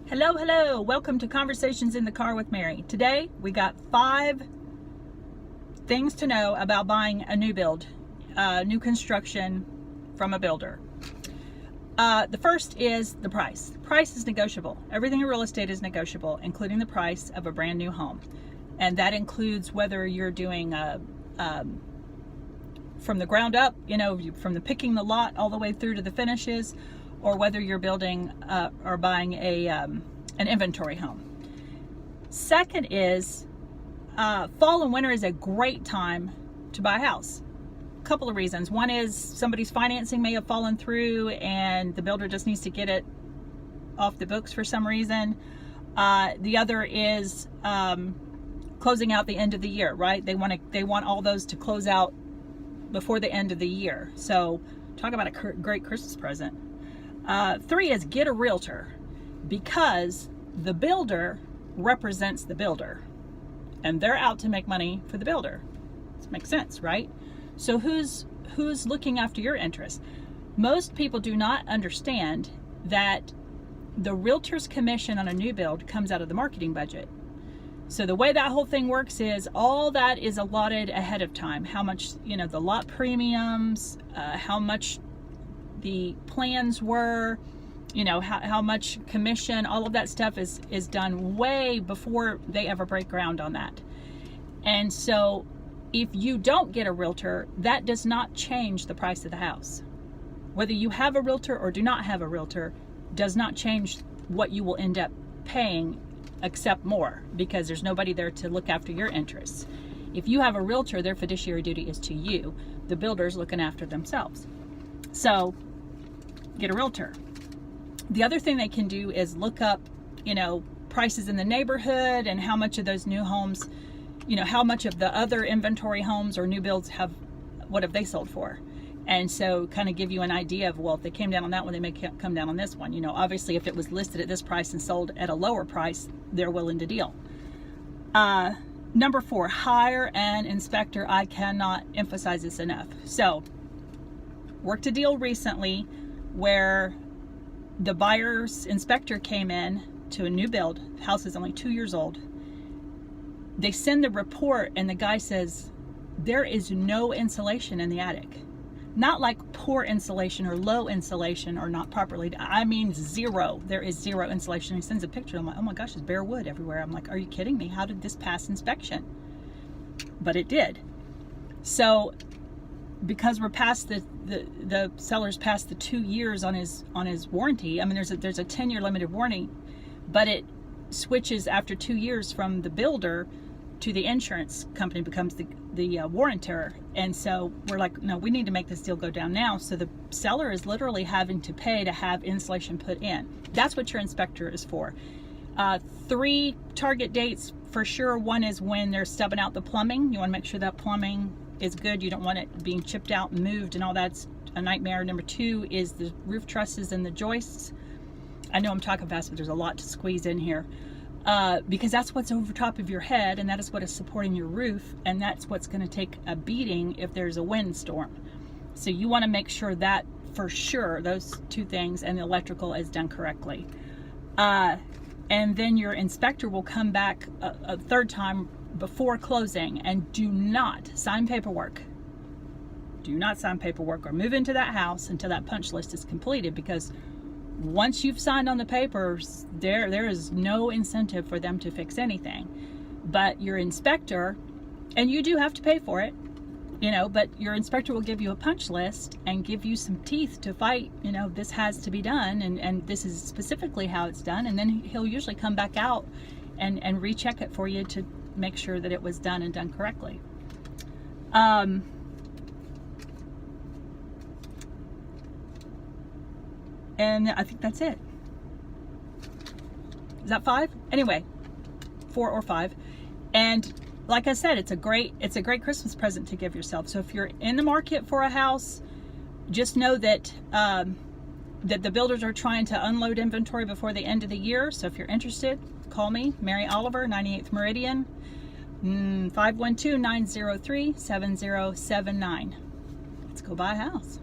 Hello, welcome to Conversations in the Car with Mary. Today we got 5 things to know about buying a new build, new construction from a builder. The first is the price. Price is negotiable. Everything in real estate is negotiable, including the price of a brand new home. And that includes whether you're doing from the ground up, from the picking the lot all the way through to the finishes, or whether you're building or buying an inventory home. Second is fall and winter is a great time to buy a house. A couple of reasons. One is somebody's financing may have fallen through and the builder just needs to get it off the books for some reason. The other is closing out the end of the year, right? They want all those to close out before the end of the year. So talk about a great Christmas present. 3 is get a realtor, because the builder represents the builder and they're out to make money for the builder. This makes sense, right? So who's looking after your interests? Most people do not understand that the realtor's commission on a new build comes out of the marketing budget. So the way that whole thing works is all that is allotted ahead of time. How much, the lot premiums, how much the plans were, how much commission, all of that stuff is done way before they ever break ground on that. And so if you don't get a realtor, that does not change the price of the house. Whether you have a realtor or do not have a realtor does not change what you will end up paying, except more, because there's nobody there to look after your interests. If you have a realtor, their fiduciary duty is to you. The builder's looking after themselves. So get a realtor. The other thing they can do is look up, prices in the neighborhood and how much of those new homes, how much of the other inventory homes or new builds what have they sold for? And so kind of give you an idea of, well, if they came down on that one, they may come down on this one. Obviously if it was listed at this price and sold at a lower price, they're willing to deal. Number 4, hire an inspector. I cannot emphasize this enough. So worked a deal recently where the buyer's inspector came in to a new build. The house is only 2 years old. They send the report and the guy says, there is no insulation in the attic. Not like poor insulation or low insulation or not properly. I mean 0. There is 0 insulation. He sends a picture. I'm like, oh my gosh, there's bare wood everywhere. I'm like, are you kidding me? How did this pass inspection? But it did. So because we're past the seller's past the 2 years on his warranty. I mean, there's a 10-year limited warranty, but it switches after 2 years from the builder to the insurance company, becomes the warrantor. And so we're like, no, we need to make this deal go down now. So the seller is literally having to pay to have insulation put in. That's what your inspector is for. 3 target dates for sure. One is when they're stubbing out the plumbing. You want to make sure that plumbing is good. You don't want it being chipped out and moved and all that's a nightmare. Number 2 is the roof trusses and the joists. I know I'm talking fast, but there's a lot to squeeze in here, because that's what's over top of your head and that is what is supporting your roof, and that's what's going to take a beating if there's a windstorm. So you want to make sure that for sure those 2 things and the electrical is done correctly. And then your inspector will come back a 3rd time before closing, and do not sign paperwork. Do not sign paperwork or move into that house until that punch list is completed, because once you've signed on the papers, there is no incentive for them to fix anything. But your inspector, and you do have to pay for it, but your inspector will give you a punch list and give you some teeth to fight, this has to be done and this is specifically how it's done, and then he'll usually come back out and recheck it for you to make sure that it was done and done correctly. And I think that's it. Is that 5? Anyway, 4 or 5. And like I said, it's a great Christmas present to give yourself. So if you're in the market for a house, just know that that the builders are trying to unload inventory before the end of the year. So if you're interested, call me, Mary Oliver, 98th Meridian, 512-903-7079. Let's go buy a house.